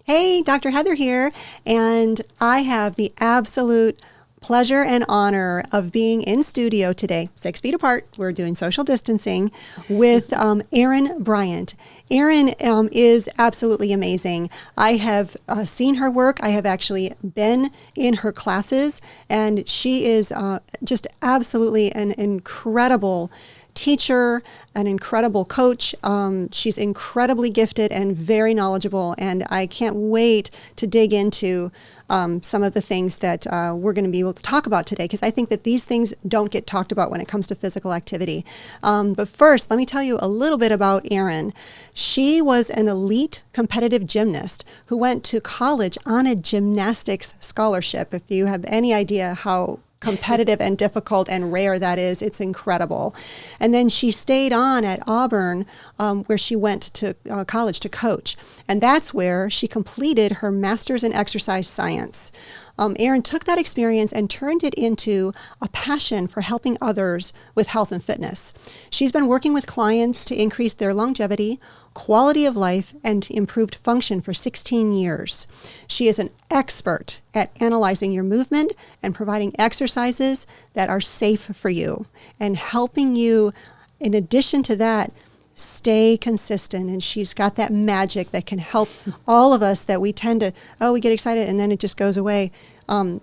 Hey, Dr. Heather here, and I have the absolute pleasure and honor of being in studio today, 6 feet apart. We're doing social distancing with Erin Bryant. Erin is absolutely amazing. I have seen her work. I have actually been in her classes, and she is just absolutely an incredible teacher, an incredible coach. She's incredibly gifted and very knowledgeable, and I can't wait to dig into some of the things that we're going to be able to talk about today, because I think that these things don't get talked about when it comes to physical activity. But first, let me tell you a little bit about Erin. She was an elite competitive gymnast who went to college on a gymnastics scholarship. If you have any idea how competitive and difficult and rare that is, it's incredible. And then she stayed on at Auburn, where she went to college to coach. And that's where she completed her master's in exercise science. Erin took that experience and turned it into a passion for helping others with health and fitness. She's been working with clients to increase their longevity, quality of life, and improved function for 16 years. She is an expert at analyzing your movement and providing exercises that are safe for you and helping you, in addition to that, stay consistent. And she's got that magic that can help all of us that we tend to, we get excited and then it just goes away.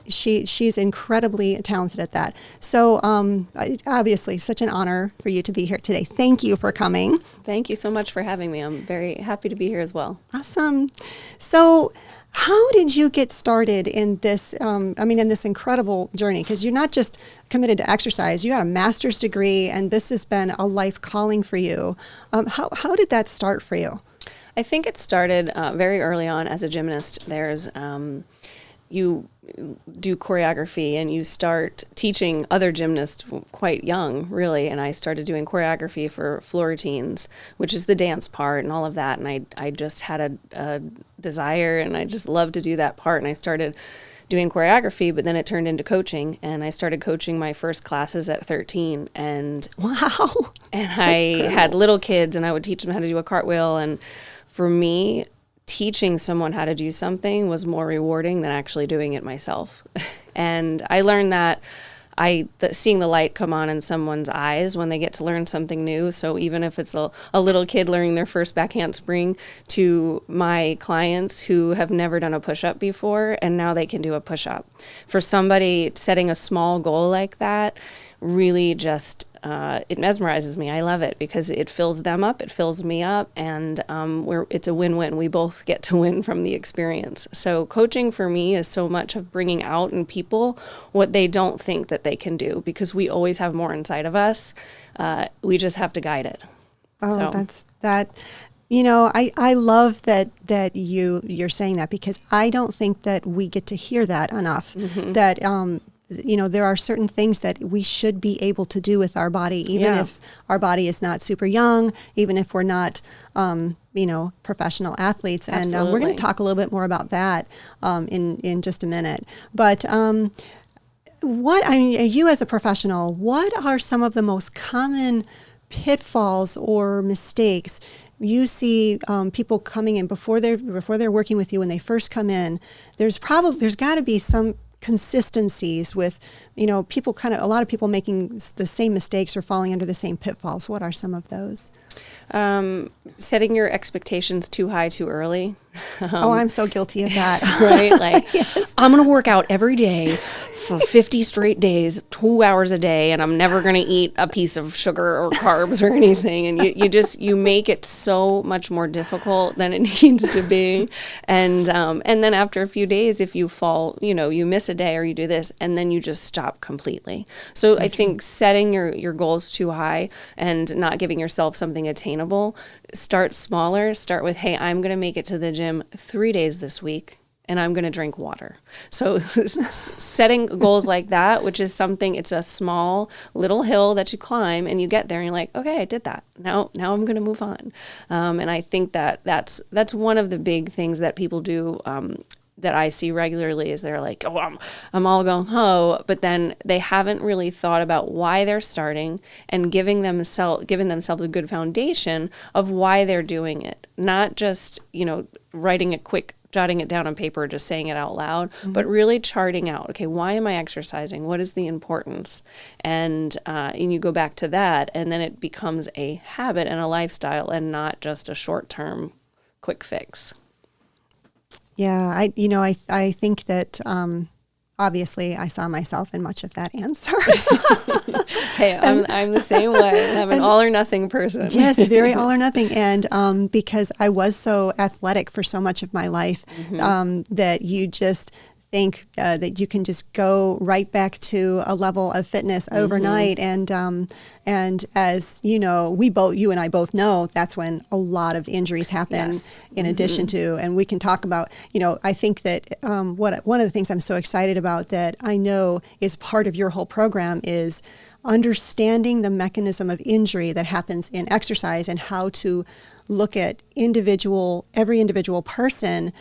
She's incredibly talented at that. So obviously such an honor for you to be here today. Thank you for coming. Thank you so much for having me. I'm very happy to be here as well. Awesome. So how did you get started in this, in this incredible journey? Because you're not just committed to exercise, you got a master's degree, and this has been a life calling for you. How did that start for you? I think it started very early on as a gymnast. There's, you do choreography and you start teaching other gymnasts quite young, really. And I started doing choreography for floor routines, which is the dance part and all of that. And I just had a desire, and I just loved to do that part. And I started doing choreography, but then it turned into coaching, and I started coaching my first classes at 13. And wow. And I had little kids, and I would teach them how to do a cartwheel. And for me, teaching someone how to do something was more rewarding than actually doing it myself. And I learned that seeing the light come on in someone's eyes when they get to learn something new. So even if it's a little kid learning their first back handspring, to my clients who have never done a push-up before and now they can do a push-up. For somebody, setting a small goal like that really just it mesmerizes me. I love it because it fills them up, it fills me up, and it's a win-win. We both get to win from the experience. So coaching for me is so much of bringing out in people what they don't think that they can do, because we always have more inside of us. We just have to guide it. Oh, so. That's that. You know, I love that you're saying that, because I don't think that we get to hear that enough. Mm-hmm. That there are certain things that we should be able to do with our body, even if our body is not super young, even if we're not, professional athletes. And we're going to talk a little bit more about that in just a minute. But you as a professional, what are some of the most common pitfalls or mistakes you see people coming in before they're working with you? When they first come in, there's got to be some consistencies with, people a lot of people making the same mistakes or falling under the same pitfalls. What are some of those? Setting your expectations too high too early. I'm so guilty of that. Right? Like, yes. I'm going to work out every day for 50 straight days, 2 hours a day, and I'm never going to eat a piece of sugar or carbs or anything. And you make it so much more difficult than it needs to be. And then after a few days, if you fall, you miss a day or you do this, and then you just stop completely. So I think setting your goals too high and not giving yourself something attainable. Start smaller. Start with, hey, I'm going to make it to the gym 3 days this week, and I'm going to drink water. So setting goals like that, which is something, it's a small little hill that you climb, and you get there and you're like, okay, I did that. Now I'm going to move on. And I think that's one of the big things that people do that I see regularly is they're like, I'm all gung-ho, but then they haven't really thought about why they're starting and giving themselves a good foundation of why they're doing it. Not just, writing a quick jotting it down on paper, just saying it out loud, but really charting out, okay, why am I exercising? What is the importance? And you go back to that, and then it becomes a habit and a lifestyle and not just a short-term quick fix. Yeah, I think that obviously I saw myself in much of that answer. Hey, I'm the same way. I'm an all or nothing person. Yes, very all or nothing. And because I was so athletic for so much of my life, that you just think that you can just go right back to a level of fitness overnight. And as you know, you and I both know, that's when a lot of injuries happen. Yes. In addition to, and we can talk about, I think that one of the things I'm so excited about that I know is part of your whole program is understanding the mechanism of injury that happens in exercise and how to look at every individual person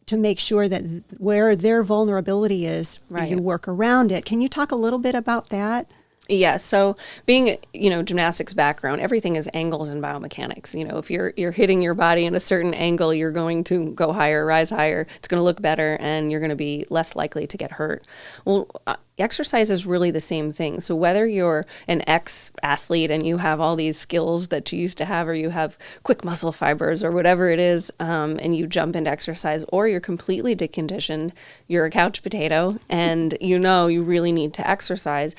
to make sure that where their vulnerability is, right, you work around it. Can you talk a little bit about that? Yeah. So being, gymnastics background, everything is angles and biomechanics. If you're hitting your body in a certain angle, you're going to go higher, rise higher. It's going to look better, and you're going to be less likely to get hurt. Well, exercise is really the same thing. So whether you're an ex-athlete and you have all these skills that you used to have, or you have quick muscle fibers or whatever it is, and you jump into exercise, or you're completely deconditioned, you're a couch potato, and you really need to exercise,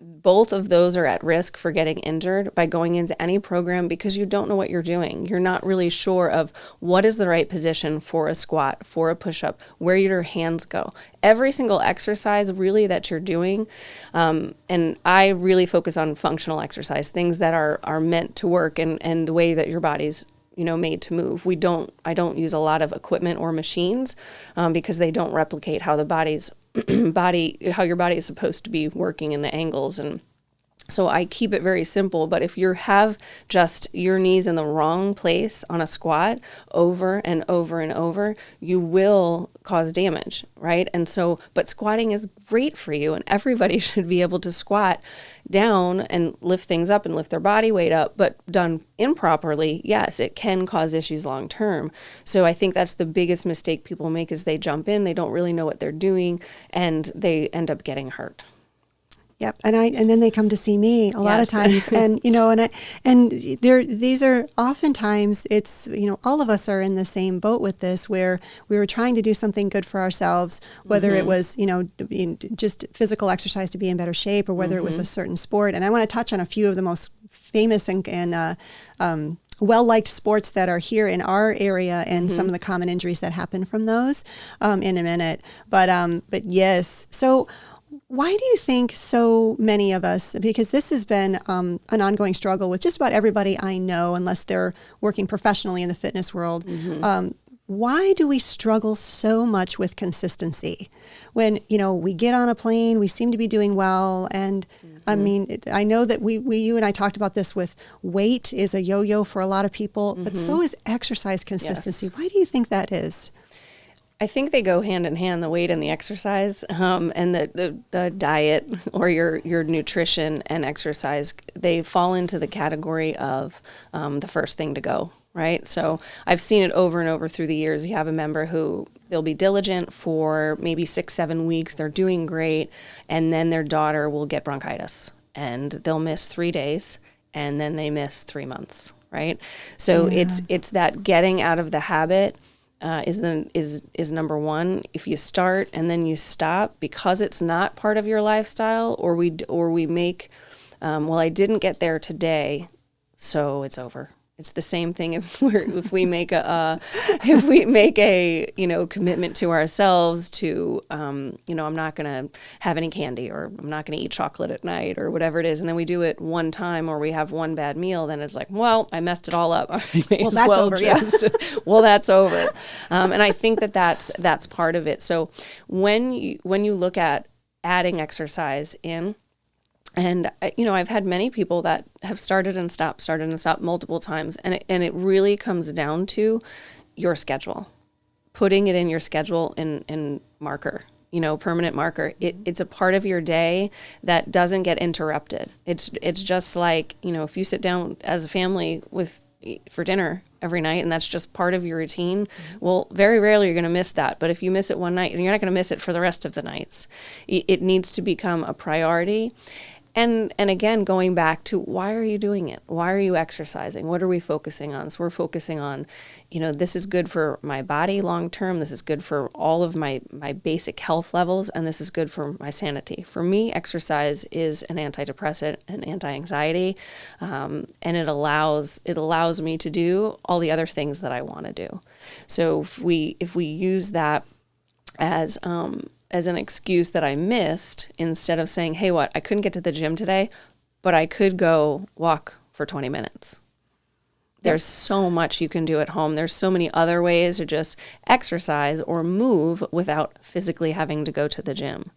both of those are at risk for getting injured by going into any program because you don't know what you're doing. You're not really sure of what is the right position for a squat, for a push-up, where your hands go. Every single exercise really that you're doing, and I really focus on functional exercise, things that are meant to work and the way that your body's made to move. I don't use a lot of equipment or machines because they don't replicate how the how your body is supposed to be working in the angles. And so I keep it very simple. But if you have just your knees in the wrong place on a squat over and over and over, you will cause damage, right? And so, but squatting is great for you, and everybody should be able to squat down and lift things up and lift their body weight up, but done improperly, yes, it can cause issues long term. So I think that's the biggest mistake people make is they jump in, they don't really know what they're doing, and they end up getting hurt. Yep, and then they come to see me a lot of times, and these are oftentimes it's all of us are in the same boat with this, where we were trying to do something good for ourselves, whether it was just physical exercise to be in better shape, or whether it was a certain sport. And I want to touch on a few of the most famous and well-liked sports that are here in our area, and some of the common injuries that happen from those in a minute. But yes, so. Why do you think so many of us, because this has been an ongoing struggle with just about everybody I know, unless they're working professionally in the fitness world, why do we struggle so much with consistency? When, we get on a plane, we seem to be doing well. And I mean, I know that you and I talked about this with weight is a yo-yo for a lot of people, but so is exercise consistency. Yes. Why do you think that is? I think they go hand in hand, the weight and the exercise, and the diet or your nutrition and exercise, they fall into the category of the first thing to go, right? So I've seen it over and over through the years. You have a member who they'll be diligent for maybe 6-7 weeks, they're doing great, and then their daughter will get bronchitis, and they'll miss 3 days, and then they miss 3 months, right? So it's that getting out of the habit. Is number one. If you start and then you stop because it's not part of your lifestyle, or we make, I didn't get there today, so it's over. It's the same thing if we make a commitment to ourselves to I'm not going to have any candy, or I'm not going to eat chocolate at night, or whatever it is, and then we do it one time, or we have one bad meal, then it's like, well, I messed it all up. That's over. Well, that's over. And I think that's part of it. So when you look at adding exercise in. And, I've had many people that have started and stopped multiple times. And it really comes down to your schedule, putting it in your schedule in marker, permanent marker. It's a part of your day that doesn't get interrupted. It's just like, if you sit down as a family with for dinner every night and that's just part of your routine, well, very rarely you're going to miss that. But if you miss it one night, you're not going to miss it for the rest of the nights. It needs to become a priority. And again, going back to why are you doing it? Why are you exercising? What are we focusing on? So we're focusing on, this is good for my body long term. This is good for all of my basic health levels. And this is good for my sanity. For me, exercise is an antidepressant and anti-anxiety. And it allows me to do all the other things that I want to do. So if we use that as an excuse that I missed, instead of saying, hey, I couldn't get to the gym today, but I could go walk for 20 minutes. There's so much you can do at home. There's so many other ways to just exercise or move without physically having to go to the gym.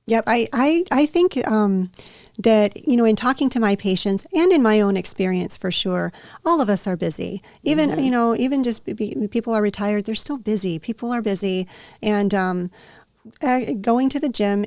Yep. I think that, in talking to my patients and in my own experience, for sure, all of us are busy. Even, even just people are retired, they're still busy. People are busy. And going to the gym,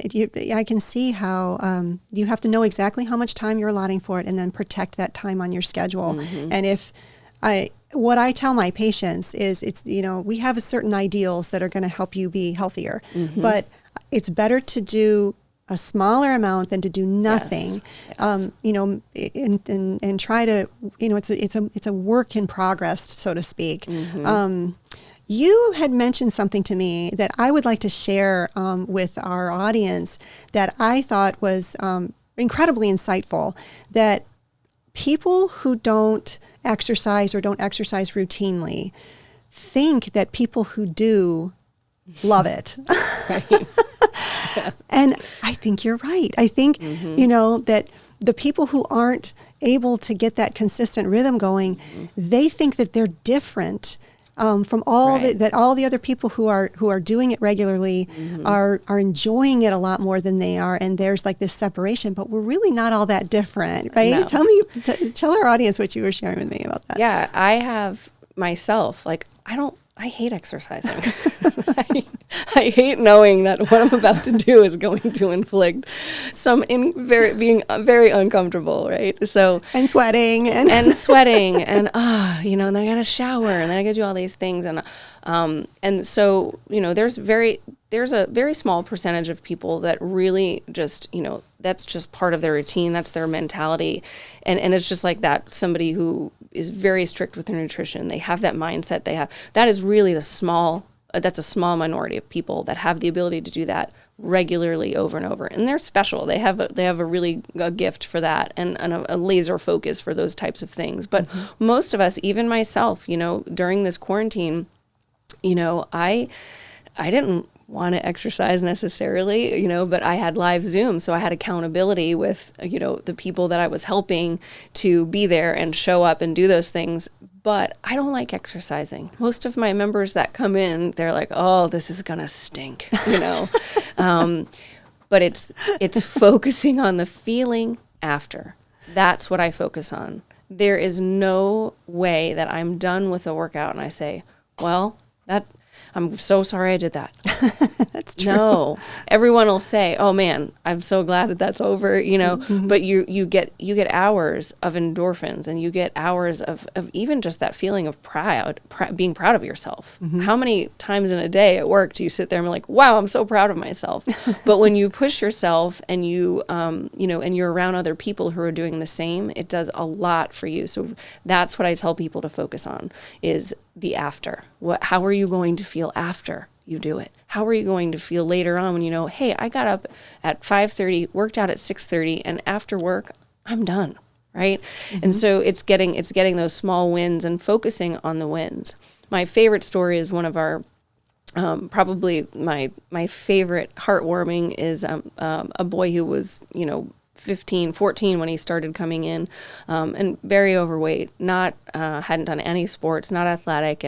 I can see how you have to know exactly how much time you're allotting for it and then protect that time on your schedule. And what I tell my patients is we have certain ideals that are going to help you be healthier, but it's better to do a smaller amount than to do nothing. Yes. And try to, it's a work in progress, so to speak. You had mentioned something to me that I would like to share with our audience that I thought was incredibly insightful, that people who don't exercise or don't exercise routinely think that people who do love it. And I think you're right. I think, that the people who aren't able to get that consistent rhythm going, they think that they're different from all that all the other people who are doing it regularly are enjoying it a lot more than they are, and there's like this separation. But we're really not all that different, right? No. Tell our audience what you were sharing with me about that. Yeah, I have myself. I hate exercising. I hate knowing that what I'm about to do is going to inflict being very uncomfortable, right? So and sweating and sweating and then I gotta shower and then I gotta do all these things and so there's a very small percentage of people that really just that's just part of their routine, that's their mentality, and it's just like that. Somebody who is very strict with their nutrition, they have that mindset. That is really that's a small minority of people that have the ability to do that regularly over and over, and they're special. They have a really a gift for that and a laser focus for those types of things. But most of us, even myself, during this quarantine, I didn't want to exercise necessarily, but I had live Zoom. So I had accountability with, the people that I was helping to be there and show up and do those things. But I don't like exercising. Most of my members that come in, they're like, oh, this is going to stink, but it's focusing on the feeling after. That's what I focus on. There is no way that I'm done with a workout and I say, well, I'm so sorry I did that. That's true. No, everyone will say, "Oh man, I'm so glad that that's over," But you get hours of endorphins, and you get hours of even just that feeling of being proud of yourself. How many times in a day at work do you sit there and be like, "Wow, I'm so proud of myself"? But when you push yourself and you and you're around other people who are doing the same, it does a lot for you. So that's what I tell people to focus on is the after. How are you going to feel after you do it? How are you going to feel later on when hey, I got up at 5:30, worked out at 6:30, and after work, I'm done, right? And so it's getting those small wins and focusing on the wins. My favorite story is one of our probably my favorite heartwarming is a boy who was 15, 14 when he started coming in, and very overweight, hadn't done any sports, not athletic,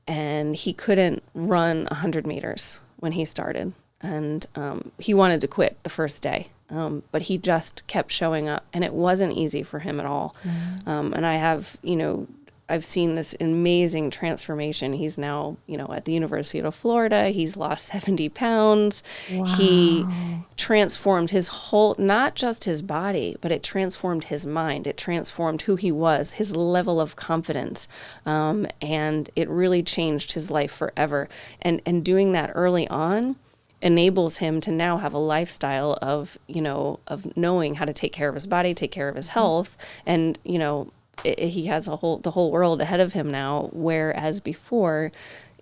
and he couldn't run 100 meters when he started. And he wanted to quit the first day, but he just kept showing up, and it wasn't easy for him at all. And I I've seen this amazing transformation. He's now, at the University of Florida. He's lost 70 pounds. Wow. He transformed his whole, not just his body, but it transformed his mind. It transformed who he was, his level of confidence. And it really changed his life forever. And doing that early on enables him to now have a lifestyle of, of knowing how to take care of his body, take care of his health. And, he has the whole world ahead of him now, whereas before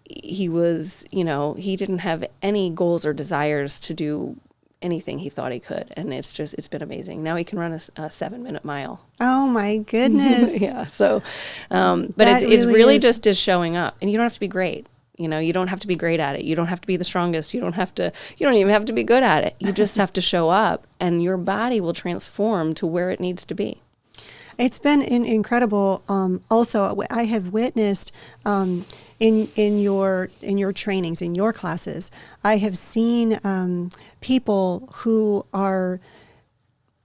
he was, he didn't have any goals or desires to do anything he thought he could. And it's been amazing. Now he can run a 7-minute mile. Oh my goodness. Yeah. So, but it's really just is showing up, and you don't have to be great. You don't have to be great at it. You don't have to be the strongest. You don't even have to be good at it. You just have to show up, and your body will transform to where it needs to be. It's been incredible. Also, I have witnessed in your trainings, in your classes, I have seen people who are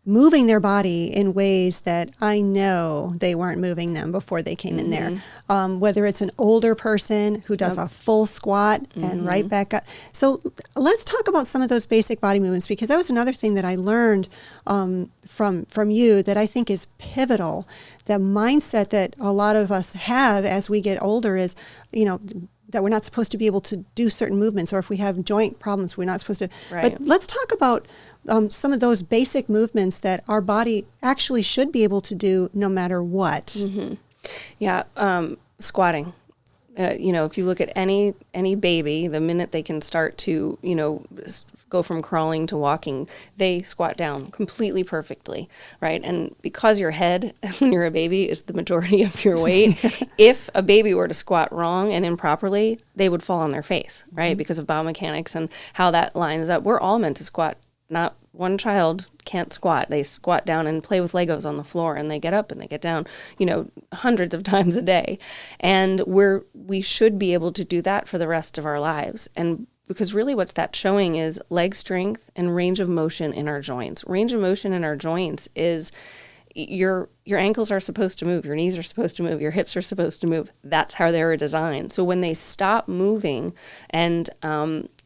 moving their body in ways that I know they weren't moving them before they came in there. Whether it's an older person who does a full squat and right back up. So let's talk about some of those basic body movements, because that was another thing that I learned from you that I think is pivotal. The mindset that a lot of us have as we get older is, that we're not supposed to be able to do certain movements, or if we have joint problems, we're not supposed to. Right. But let's talk about some of those basic movements that our body actually should be able to do no matter what. Mm-hmm. Yeah, squatting. If you look at any baby, the minute they can start to, go from crawling to walking, they squat down completely perfectly, right? And because your head, when you're a baby, is the majority of your weight, if a baby were to squat wrong and improperly, they would fall on their face, right? Because of biomechanics and how that lines up. We're all meant to squat. Not one child can't squat. They squat down and play with Legos on the floor, and they get up and they get down, hundreds of times a day. And we should be able to do that for the rest of our lives. And because really what's that showing is leg strength and range of motion in our joints. Range of motion in our joints is your ankles are supposed to move, your knees are supposed to move, your hips are supposed to move. That's how they were designed. So when they stop moving and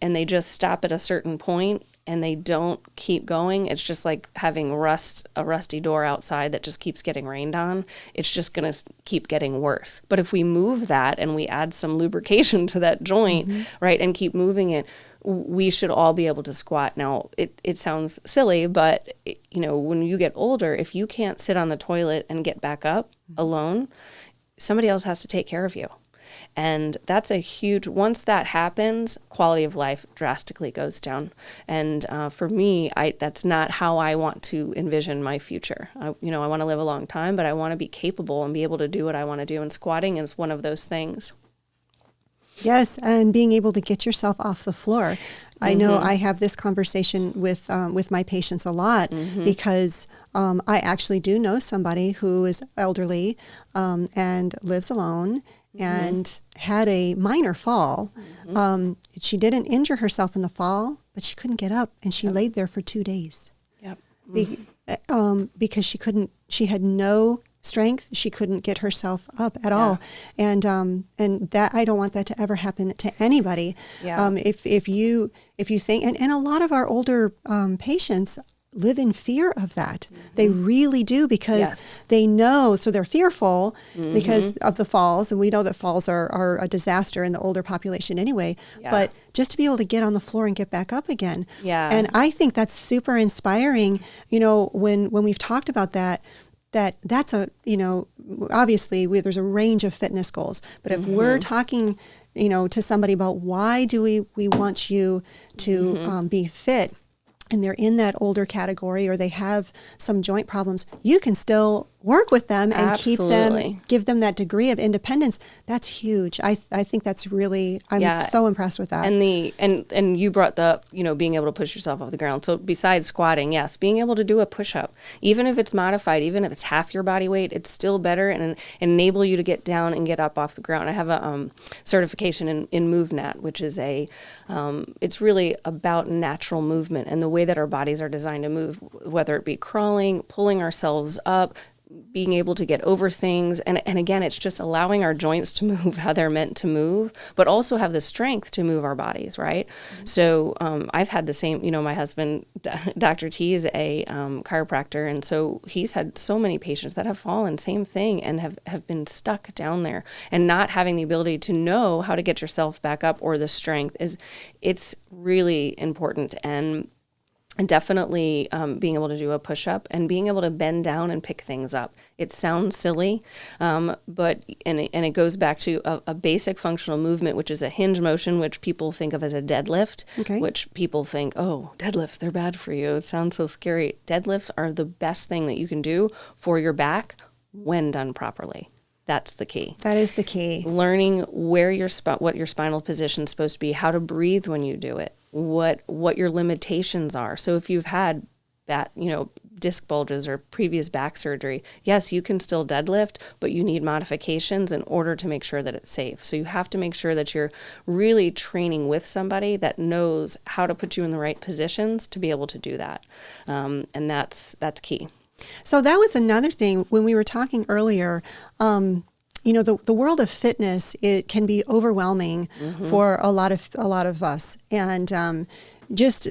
they just stop at a certain point, and they don't keep going, it's just like having a rusty door outside that just keeps getting rained on. It's just going to keep getting worse. But if we move that and we add some lubrication to that joint, right, and keep moving it, we should all be able to squat. Now, it sounds silly, but when you get older, if you can't sit on the toilet and get back up alone, somebody else has to take care of you. And that's a huge, once that happens, quality of life drastically goes down. And for me, that's not how I want to envision my future. I want to live a long time, but I want to be capable and be able to do what I want to do. And squatting is one of those things. Yes, and being able to get yourself off the floor. I know I have this conversation with my patients a lot because I actually do know somebody who is elderly and lives alone and had a minor fall. She didn't injure herself in the fall, but she couldn't get up, and she laid there for 2 days. Yep. Because she had no strength. She couldn't get herself up at all. And that, I don't want that to ever happen to anybody. If you think, and a lot of our older patients live in fear of that. They really do, because they know, so they're fearful because of the falls, and we know that falls are a disaster in the older population anyway, but just to be able to get on the floor and get back up again. And I think that's super inspiring, when we've talked about that's a, obviously there's a range of fitness goals, but if we're talking, to somebody about why do we want you to be fit, and they're in that older category, or they have some joint problems, you can still work with them and keep them, give them that degree of independence. That's huge. I think that's really, I'm so impressed with that. And you brought the, being able to push yourself off the ground. So besides squatting, yes, being able to do a push-up, even if it's modified, even if it's half your body weight, it's still better and enable you to get down and get up off the ground. I have a certification in MoveNat, which is it's really about natural movement and the way that our bodies are designed to move, whether it be crawling, pulling ourselves up, being able to get over things. And again, it's just allowing our joints to move how they're meant to move, but also have the strength to move our bodies, right? So I've had the same, my husband, Dr. T, is a chiropractor. And so he's had so many patients that have fallen, same thing, and have been stuck down there. And not having the ability to know how to get yourself back up or the strength it's really important. And definitely being able to do a push-up and being able to bend down and pick things up. It sounds silly, but it goes back to a basic functional movement, which is a hinge motion, which people think of as a deadlift, which people think, oh, deadlifts, they're bad for you. It sounds so scary. Deadlifts are the best thing that you can do for your back when done properly. That's the key. That is the key. Learning where what your spinal position is supposed to be, how to breathe when you do it, what your limitations are. So if you've had disc bulges or previous back surgery, yes, you can still deadlift, but you need modifications in order to make sure that it's safe. So you have to make sure that you're really training with somebody that knows how to put you in the right positions to be able to do that. And that's key. So that was another thing when we were talking earlier. The world of fitness, it can be overwhelming for a lot of us, and just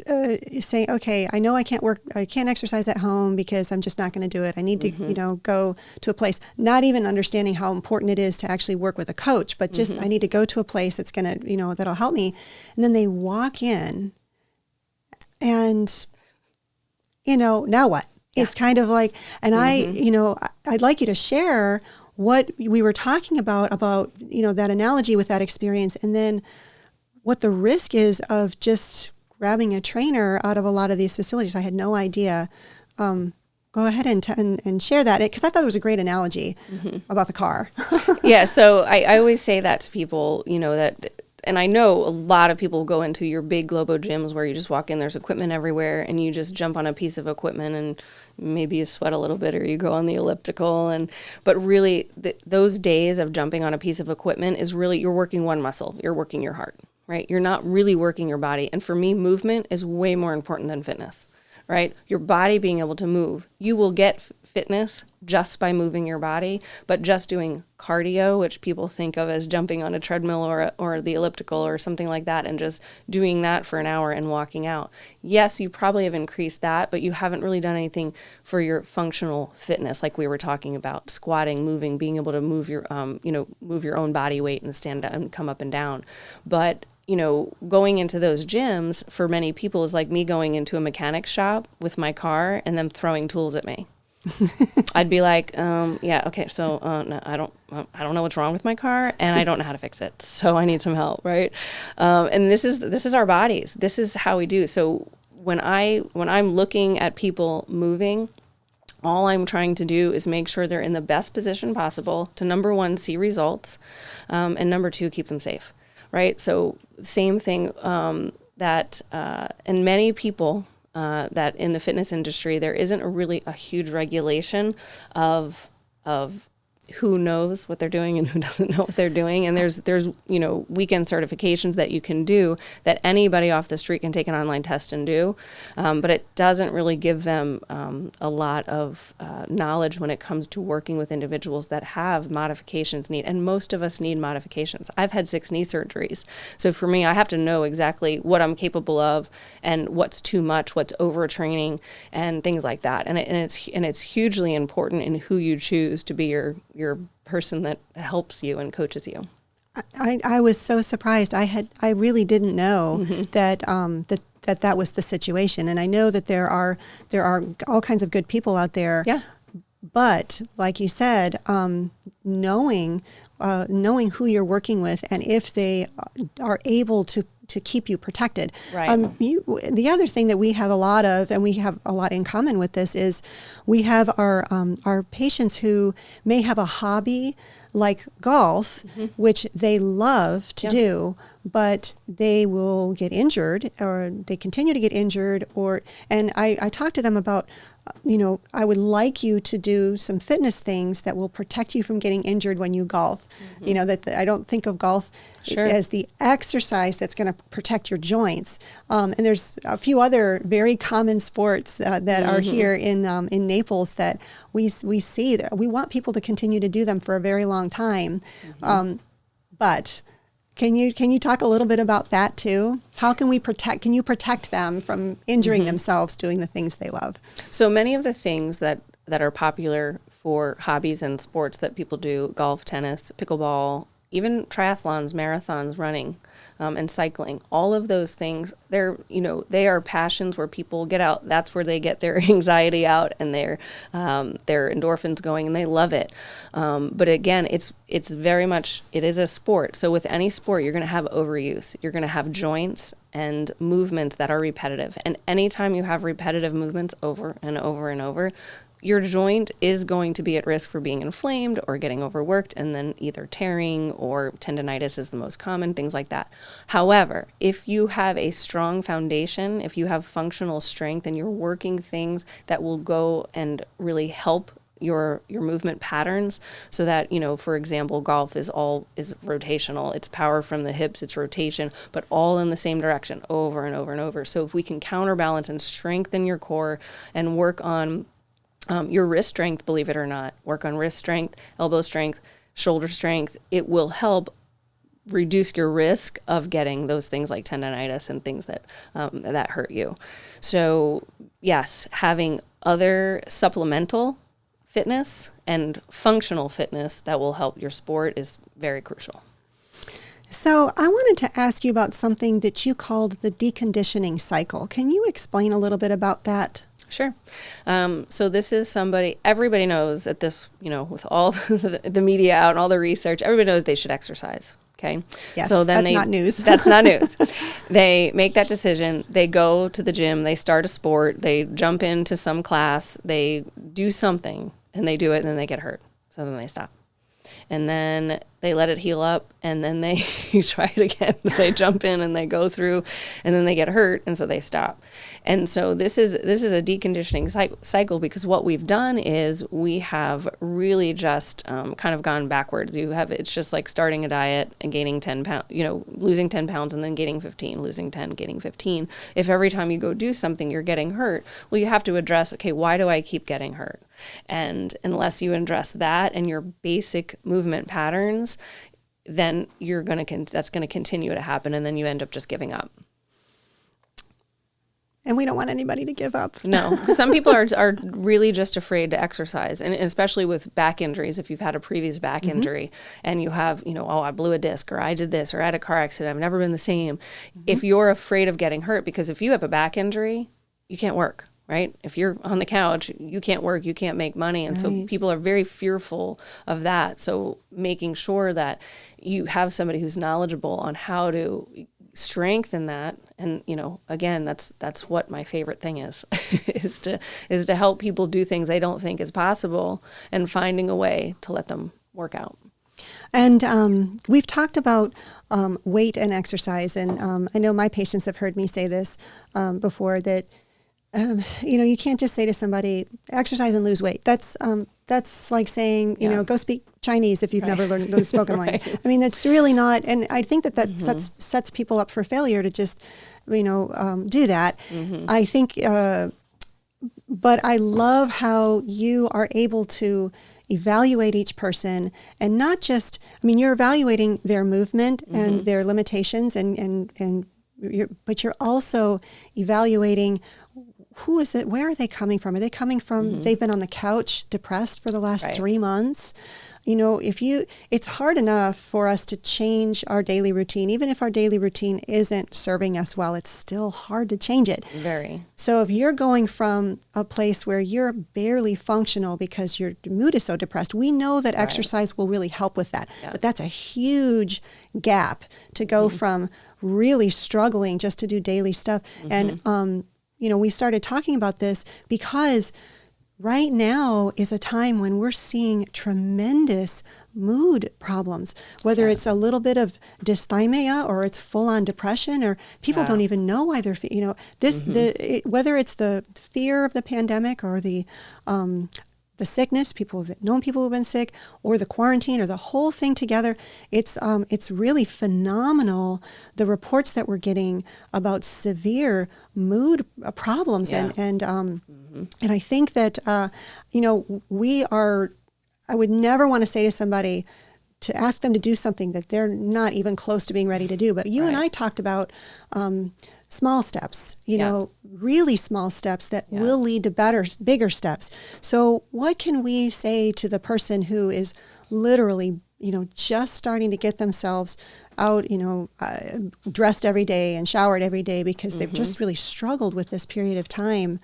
saying, okay, I know I can't exercise at home because I'm just not going to do it. I need to, go to a place. Not even understanding how important it is to actually work with a coach, but just I need to go to a place that's going to, that'll help me. And then they walk in, and now what? It's kind of like, and I'd like you to share what we were talking about, that analogy with that experience, and then what the risk is of just grabbing a trainer out of a lot of these facilities. I had no idea. Go ahead and share that, because I thought it was a great analogy about the car. Yeah, so I always say that to people, that. And I know a lot of people go into your big Globo gyms where you just walk in, there's equipment everywhere, and you just jump on a piece of equipment and maybe you sweat a little bit or you go on the elliptical. But really, those days of jumping on a piece of equipment is really, you're working one muscle, you're working your heart, right? You're not really working your body. And for me, movement is way more important than fitness, right? Your body being able to move. You will get fitness just by moving your body, but just doing cardio, which people think of as jumping on a treadmill or the elliptical or something like that, and just doing that for an hour and walking out. Yes, you probably have increased that, but you haven't really done anything for your functional fitness, like we were talking about, squatting, moving, being able to move your own body weight and stand up and come up and down. But going into those gyms for many people is like me going into a mechanic shop with my car and them throwing tools at me. I'd be like, yeah, okay, so no, I don't know what's wrong with my car, and I don't know how to fix it, so I need some help, right? And this is our bodies. This is how we do. So when I'm looking at people moving, all I'm trying to do is make sure they're in the best position possible to, number one, see results, and number two, keep them safe, right? So same thing that and many people. That in the fitness industry, there isn't a huge regulation of who knows what they're doing and who doesn't know what they're doing. And there's weekend certifications that you can do that anybody off the street can take an online test and do. But it doesn't really give them a lot of knowledge when it comes to working with individuals that have modifications need. And most of us need modifications. I've had 6 knee surgeries. So for me, I have to know exactly what I'm capable of and what's too much, what's overtraining, and things like that. And it's hugely important in who you choose to be your person that helps you and coaches you. I was so surprised. I really didn't know that that was the situation. And I know that there are all kinds of good people out there. Yeah. But like you said, knowing who you're working with and if they are able to keep you protected. Right. The other thing that we have a lot of, and we have a lot in common with this, is we have our patients who may have a hobby like golf, which they love to do, but they will get injured, or they continue to get injured, and I talk to them about I would like you to do some fitness things that will protect you from getting injured when you golf. I don't think of golf as the exercise that's going to protect your joints. And there's a few other very common sports that are here in Naples that we see that we want people to continue to do them for a very long time. But can you talk a little bit about that too? How can you protect them from injuring themselves doing the things they love? So many of the things that are popular for hobbies and sports that people do, golf, tennis, pickleball, even triathlons, marathons, running, and cycling, all of those things, they are passions where people get out. That's where they get their anxiety out and their endorphins going, and they love it. But again, it's very much, it is a sport. So with any sport, you're going to have overuse. You're going to have joints and movements that are repetitive. And anytime you have repetitive movements over and over and over, your joint is going to be at risk for being inflamed or getting overworked, and then either tearing or tendonitis is the most common, things like that. However, if you have a strong foundation, if you have functional strength and you're working things that will go and really help your movement patterns, so that, for example, golf is rotational. It's power from the hips, it's rotation, but all in the same direction over and over and over. So if we can counterbalance and strengthen your core and work on your wrist strength, believe it or not, work on wrist strength, elbow strength, shoulder strength, it will help reduce your risk of getting those things like tendonitis and things that hurt you. So yes, having other supplemental fitness and functional fitness that will help your sport is very crucial. So I wanted to ask you about something that you called the deconditioning cycle. Can you explain a little bit about that? Sure. So this is everybody knows at this, with all the media out and all the research, everybody knows they should exercise. Okay. Yes, so then that's not news. That's not news. They make that decision. They go to the gym. They start a sport. They jump into some class. They do something and they do it and then they get hurt. So then they stop. And then they let it heal up and then they try it again. They jump in and they go through and then they get hurt and so they stop. And so this is a deconditioning cycle because what we've done is we have really just kind of gone backwards. It's just like starting a diet and gaining 10 pounds, losing 10 pounds and then gaining 15, losing 10, gaining 15. If every time you go do something, you're getting hurt, well, you have to address, okay, why do I keep getting hurt? And unless you address that and your basic movement patterns, then that's going to continue to happen, and then you end up just giving up. And we don't want anybody to give up. No. Some people are really just afraid to exercise, and especially with back injuries. If you've had a previous back injury and you have, I blew a disc or I did this or I had a car accident, I've never been the same. If you're afraid of getting hurt, because if you have a back injury, you can't work. Right? If you're on the couch, you can't work, you can't make money. And so people are very fearful of that. So making sure that you have somebody who's knowledgeable on how to strengthen that. And, again, that's what my favorite thing is, is to help people do things they don't think is possible and finding a way to let them work out. And we've talked about weight and exercise. And I know my patients have heard me say this before, that you can't just say to somebody, exercise and lose weight. That's like saying, go speak Chinese if you've never learned the spoken language. I mean, that's really not. And I think that sets people up for failure to just, do that. I think, but I love how you are able to evaluate each person and not just, you're evaluating their movement and their limitations but you're also evaluating who is it? Where are they coming from? Are they coming from, they've been on the couch depressed for the last 3 months? It's hard enough for us to change our daily routine. Even if our daily routine isn't serving us well, it's still hard to change it. Very. So if you're going from a place where you're barely functional because your mood is so depressed, we know that exercise will really help with that. Yeah. But that's a huge gap to go from really struggling just to do daily stuff. And, we started talking about this because right now is a time when we're seeing tremendous mood problems, whether it's a little bit of dysthymia or it's full-on depression, or people don't even know why they're, whether it's the fear of the pandemic or the sickness, people have known people who've been sick, or the quarantine, or the whole thing together. It's really phenomenal, the reports that we're getting about severe mood problems. And I think that, I would never want to say to somebody to ask them to do something that they're not even close to being ready to do. But you and I talked about small steps, really small steps that will lead to bigger steps. So what can we say to the person who is literally, just starting to get themselves out, dressed every day and showered every day because they've just really struggled with this period of time?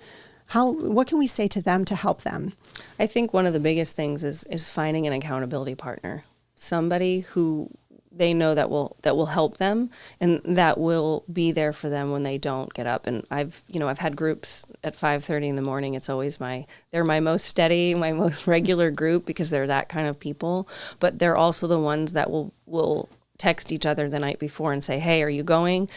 What can we say to them to help them? I think one of the biggest things is finding an accountability partner, somebody who they know that will help them and that will be there for them when they don't get up. And I've had groups at 5:30 in the morning. It's always they're my most steady, my most regular group because they're that kind of people. But they're also the ones that will text each other the night before and say, "Hey, are you going?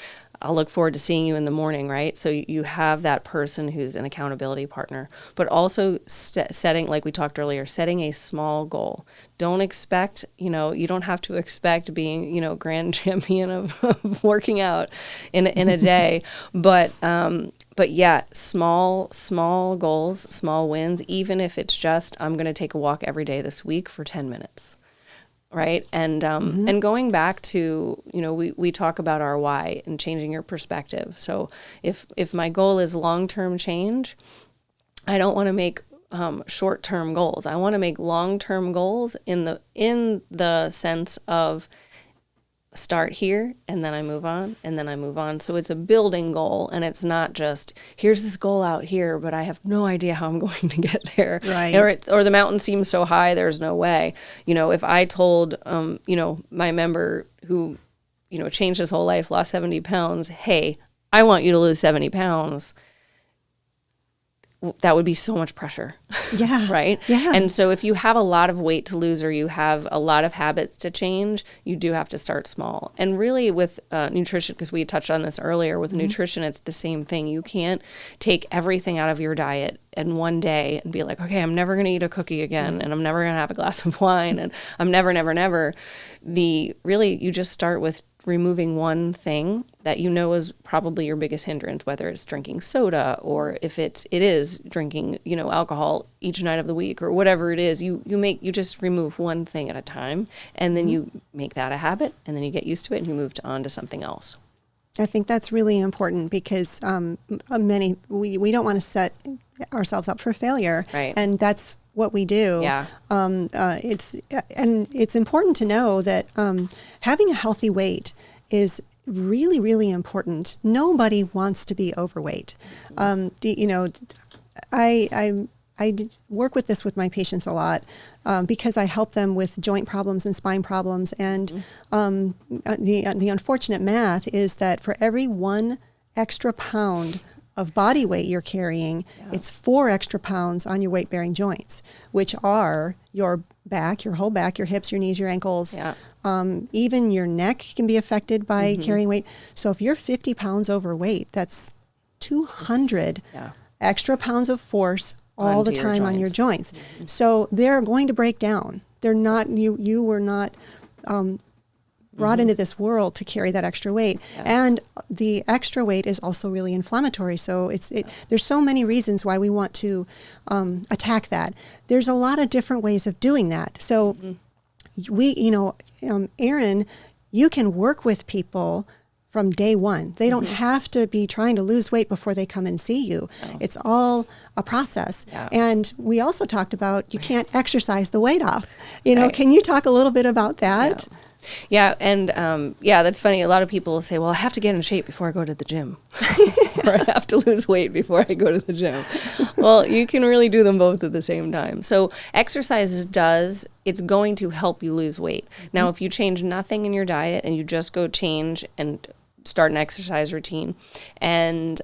I'll look forward to seeing you in the morning," right? So you have that person who's an accountability partner, but also setting, like we talked earlier, setting a small goal. Don't expect, you don't have to expect being, grand champion of working out in a day, but yeah, small goals, small wins, even if it's just, I'm going to take a walk every day this week for 10 minutes. Right. And and going back to, we talk about our why and changing your perspective. So if my goal is long-term change, I don't want to make short-term goals. I want to make long-term goals in the sense of start here and then I move on and then I move on. So it's a building goal, and it's not just here's this goal out here, but I have no idea how I'm going to get there. Right. Or the mountain seems so high, there's no way. If I told, my member who, changed his whole life, lost 70 pounds, hey, I want you to lose 70 pounds. That would be so much pressure. Yeah. Right? Yeah. And so if you have a lot of weight to lose or you have a lot of habits to change, you do have to start small. And really with nutrition, because we touched on this earlier, with nutrition, it's the same thing. You can't take everything out of your diet in one day and be like, okay, I'm never going to eat a cookie again, and I'm never going to have a glass of wine, and I'm never. You just start with removing one thing that is probably your biggest hindrance, whether it's drinking soda or if it is drinking, alcohol each night of the week or whatever it is. You just remove one thing at a time, and then you make that a habit, and then you get used to it and you move on to something else. I think that's really important because we don't want to set ourselves up for failure, right? And that's what we do. Yeah. It's important to know that having a healthy weight is really, really important. Nobody wants to be overweight. I work with this with my patients a lot because I help them with joint problems and spine problems. And the unfortunate math is that for every 1 extra pound of body weight you're carrying, it's 4 extra pounds on your weight-bearing joints, which are your back, your whole back, your hips, your knees, your ankles. Yeah. Even your neck can be affected by carrying weight. So if you're 50 pounds overweight, that's 200 extra pounds of force all the time on your joints. So they're going to break down. They're not, you were not brought into this world to carry that extra weight. Yes. And the extra weight is also really inflammatory. So there's so many reasons why we want to attack that. There's a lot of different ways of doing that. So Erin, you can work with people from day one. They don't have to be trying to lose weight before they come and see you. No. It's all a process. Yeah. And we also talked about you can't exercise the weight off. Right. Can you talk a little bit about that? Yeah. And that's funny. A lot of people say, well, I have to get in shape before I go to the gym. Or I have to lose weight before I go to the gym. Well, you can really do them both at the same time. So exercise it's going to help you lose weight. Now, if you change nothing in your diet and you just go change and start an exercise routine and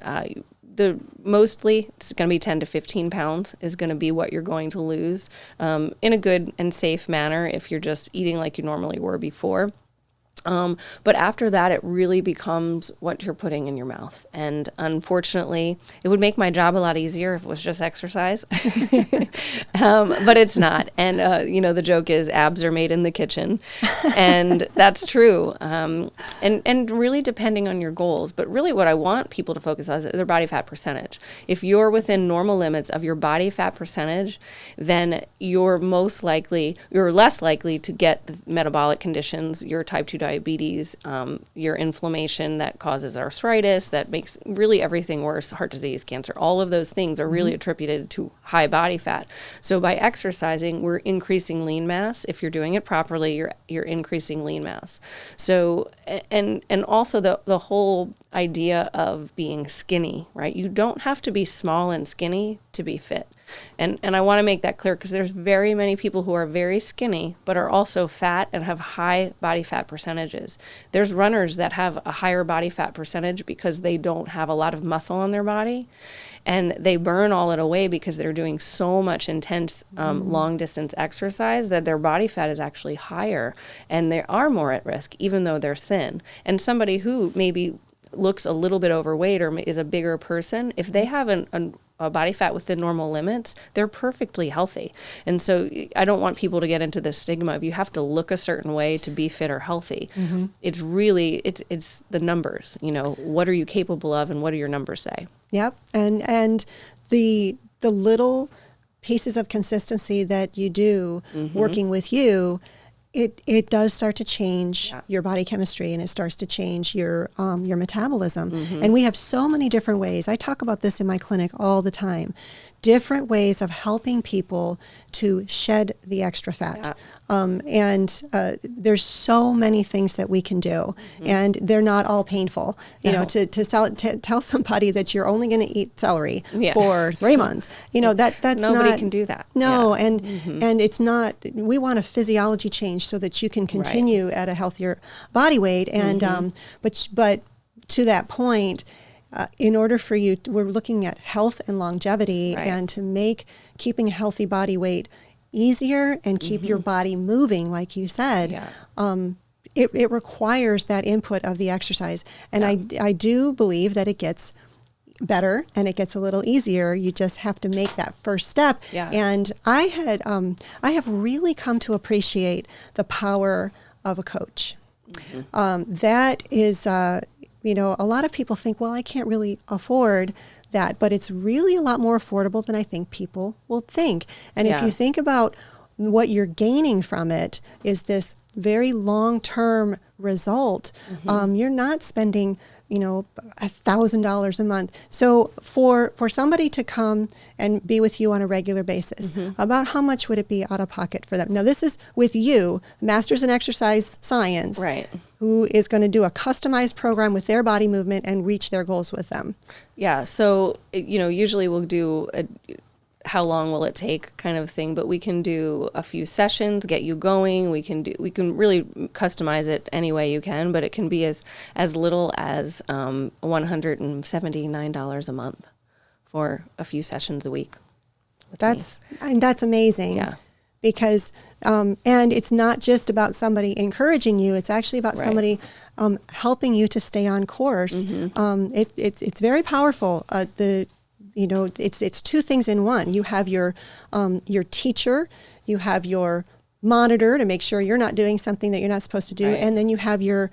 mostly it's going to be 10 to 15 pounds is going to be what you're going to lose in a good and safe manner if you're just eating like you normally were before. But after that, it really becomes what you're putting in your mouth. And unfortunately, it would make my job a lot easier if it was just exercise. But it's not. And, the joke is abs are made in the kitchen. And that's true. And really depending on your goals. But really what I want people to focus on is their body fat percentage. If you're within normal limits of your body fat percentage, then you're less likely to get the metabolic conditions, your type 2 diabetes, your inflammation that causes arthritis, that makes really everything worse, heart disease, cancer, all of those things are really attributed to high body fat. So by exercising, we're increasing lean mass. If you're doing it properly, you're increasing lean mass. So, and also the whole idea of being skinny, right? You don't have to be small and skinny to be fit. And I want to make that clear because there's very many people who are very skinny but are also fat and have high body fat percentages. There's runners that have a higher body fat percentage because they don't have a lot of muscle on their body, and they burn all it away because they're doing so much intense long distance exercise that their body fat is actually higher and they are more at risk even though they're thin. And somebody who maybe looks a little bit overweight or is a bigger person, if they have a body fat within normal limits, they're perfectly healthy. And so I don't want people to get into the stigma of you have to look a certain way to be fit or healthy. It's really, it's the numbers, what are you capable of and what do your numbers say? Yep. And the little pieces of consistency that you do working with you, it does start to change your body chemistry, and it starts to change your metabolism. And we have so many different ways. I talk about this in my clinic all the time. Different ways of helping people to shed the extra fat. There's so many things that we can do, and they're not all painful. To tell somebody that you're only going to eat celery for 3 months, that's nobody can do that. No, and it's not. We want a physiology change so that you can continue at a healthier body weight. And but to that point, in order for you, we're looking at health and longevity, and to make keeping a healthy body weight easier and keep your body moving, like you said, it requires that input of the exercise. And I do believe that it gets better and it gets a little easier. You just have to make that first step. And I have really come to appreciate the power of a coach. That is, a lot of people think, well, I can't really afford that, but it's really a lot more affordable than I think people will think. And if you think about what you're gaining from it is this very long-term result. You're not spending $1,000 a month. So for somebody to come and be with you on a regular basis, about how much would it be out of pocket for them? Now, this is with you, Masters in Exercise Science, who is going to do a customized program with their body movement and reach their goals with them. Yeah. So, usually we'll do how long will it take kind of thing, but we can do a few sessions, get you going. We can really customize it any way you can, but it can be as little as $179 a month for a few sessions a week. That's amazing. Yeah. Because, and it's not just about somebody encouraging you, it's actually about somebody helping you to stay on course. It's very powerful. It's two things in one. You have your teacher, you have your monitor to make sure you're not doing something that you're not supposed to do, and then you have your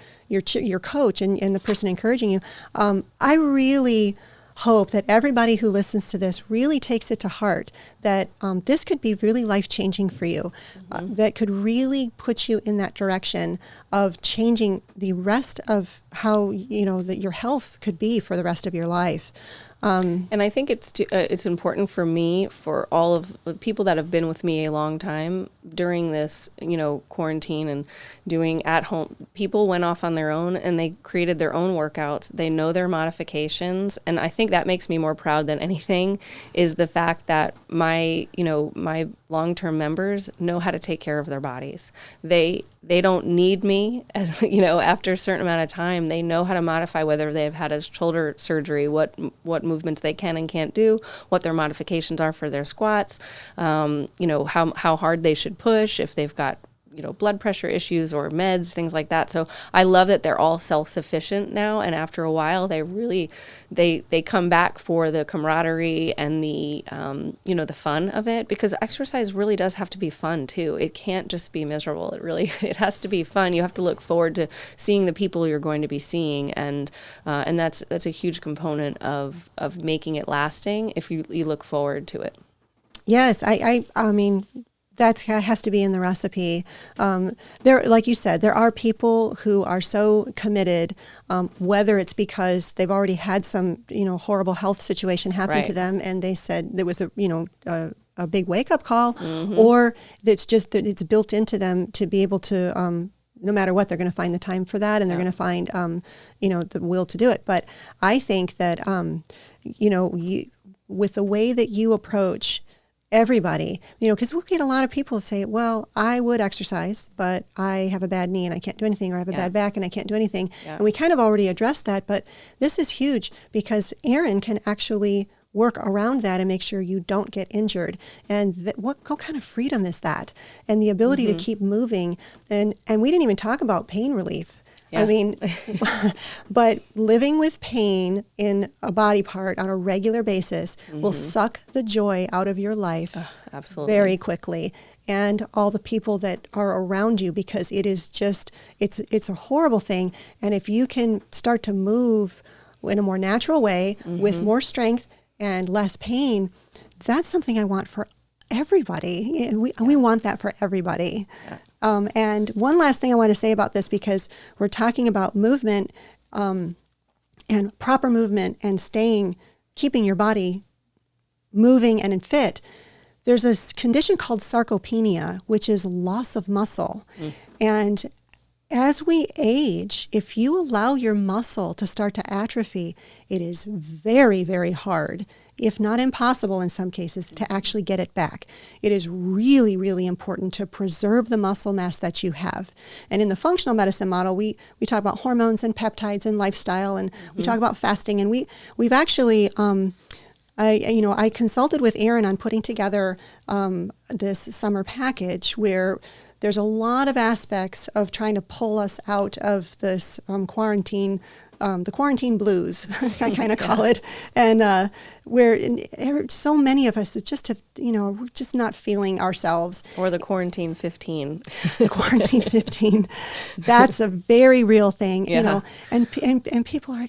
coach and the person encouraging you. I really hope that everybody who listens to this really takes it to heart, that this could be really life-changing for you, that could really put you in that direction of changing the rest of how, that your health could be for the rest of your life. And I think it's important for me, for all of the people that have been with me a long time during this, quarantine and doing at home. People went off on their own and they created their own workouts. They know their modifications. And I think that makes me more proud than anything is the fact that my my long-term members know how to take care of their bodies. They don't need me, as, after a certain amount of time. They know how to modify, whether they've had a shoulder surgery, what movements they can and can't do, what their modifications are for their squats, how hard they should push, if they've got blood pressure issues or meds, things like that. So I love that they're all self-sufficient now. And after a while, they really, they come back for the camaraderie and the, the fun of it, because exercise really does have to be fun too. It can't just be miserable. It has to be fun. You have to look forward to seeing the people you're going to be seeing. And that's a huge component of making it lasting if you look forward to it. Yes. I mean, that has to be in the recipe. There, like you said, there are people who are so committed, whether it's because they've already had some, horrible health situation happen to them, and they said there was a big wake up call, or it's just that it's built into them to be able to, no matter what, they're going to find the time for that, and they're going to find, the will to do it. But I think that, with the way that you approach everybody, because we'll get a lot of people say, well, I would exercise, but I have a bad knee and I can't do anything, or I have a bad back and I can't do anything. Yeah. And we kind of already addressed that, but this is huge because Erin can actually work around that and make sure you don't get injured. And what kind of freedom is that? And the ability to keep moving. And we didn't even talk about pain relief. Yeah. I mean, but living with pain in a body part on a regular basis will suck the joy out of your life absolutely. Very quickly. And all the people that are around you, because it is just, it's a horrible thing. And if you can start to move in a more natural way with more strength and less pain, that's something I want for everybody. We want that for everybody. Yeah. And one last thing I want to say about this, because we're talking about movement and proper movement and keeping your body moving and in fit. There's a condition called sarcopenia, which is loss of muscle. And as we age, if you allow your muscle to start to atrophy, it is very, very hard, if not impossible in some cases, to actually get it back. It is really, really important to preserve the muscle mass that you have. And in the functional medicine model, we talk about hormones and peptides and lifestyle, and we talk about fasting. And we've actually, I consulted with Erin on putting together this summer package where there's a lot of aspects of trying to pull us out of this quarantine, the quarantine blues, I kind of call it, and where so many of us we're just not feeling ourselves. Or the quarantine 15. The quarantine 15, that's a very real thing, and people are,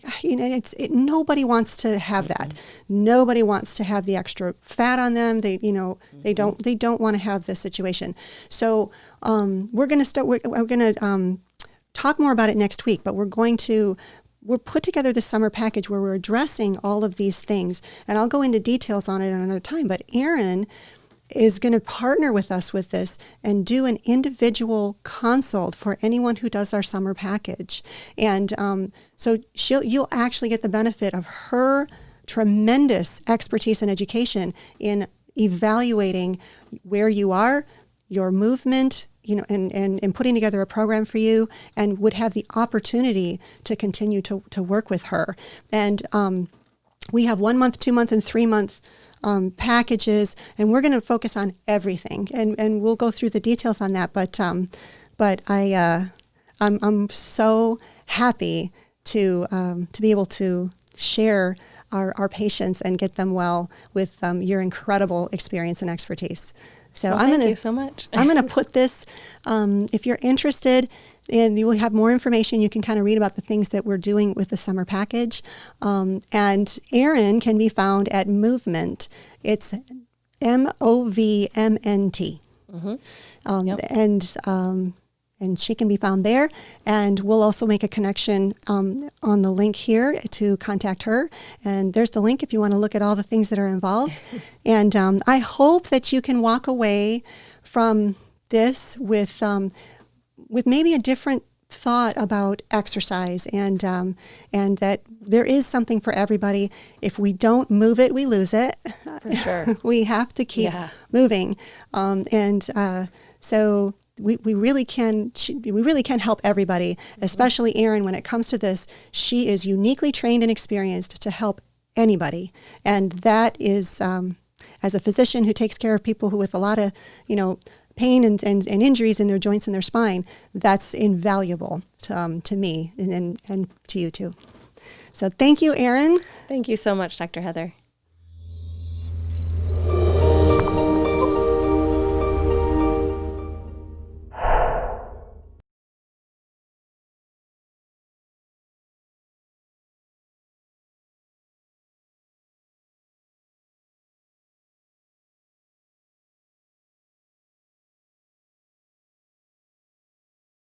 nobody wants to have that. Nobody wants to have the extra fat on them. They don't want to have this situation. So we're going to talk more about it next week, but we'll put together this summer package where we're addressing all of these things, and I'll go into details on it another time. But Erin is going to partner with us with this and do an individual consult for anyone who does our summer package. And so you'll actually get the benefit of her tremendous expertise and education in evaluating where you are, your movement, and putting together a program for you, and would have the opportunity to continue to work with her. And we have 1 month, 2 month, and 3 month packages, and we're going to focus on everything, and we'll go through the details on that. But I'm so happy to be able to share our patients and get them well with your incredible experience and expertise. So thank you so much. I'm going to put this, if you're interested, and you will have more information, you can kind of read about the things that we're doing with the summer package. And Erin can be found at Movement. It's MOVMNT. And she can be found there. And we'll also make a connection on the link here to contact her. And there's the link if you want to look at all the things that are involved. And I hope that you can walk away from this with maybe a different thought about exercise and that there is something for everybody. If we don't move it, we lose it. For sure. We have to keep moving. So we really can help everybody, especially Erin. When it comes to this, she is uniquely trained and experienced to help anybody. And that is, as a physician who takes care of people who with a lot of, pain and injuries in their joints and their spine, that's invaluable to me and to you too. So thank you, Erin. Thank you so much, Dr. Heather.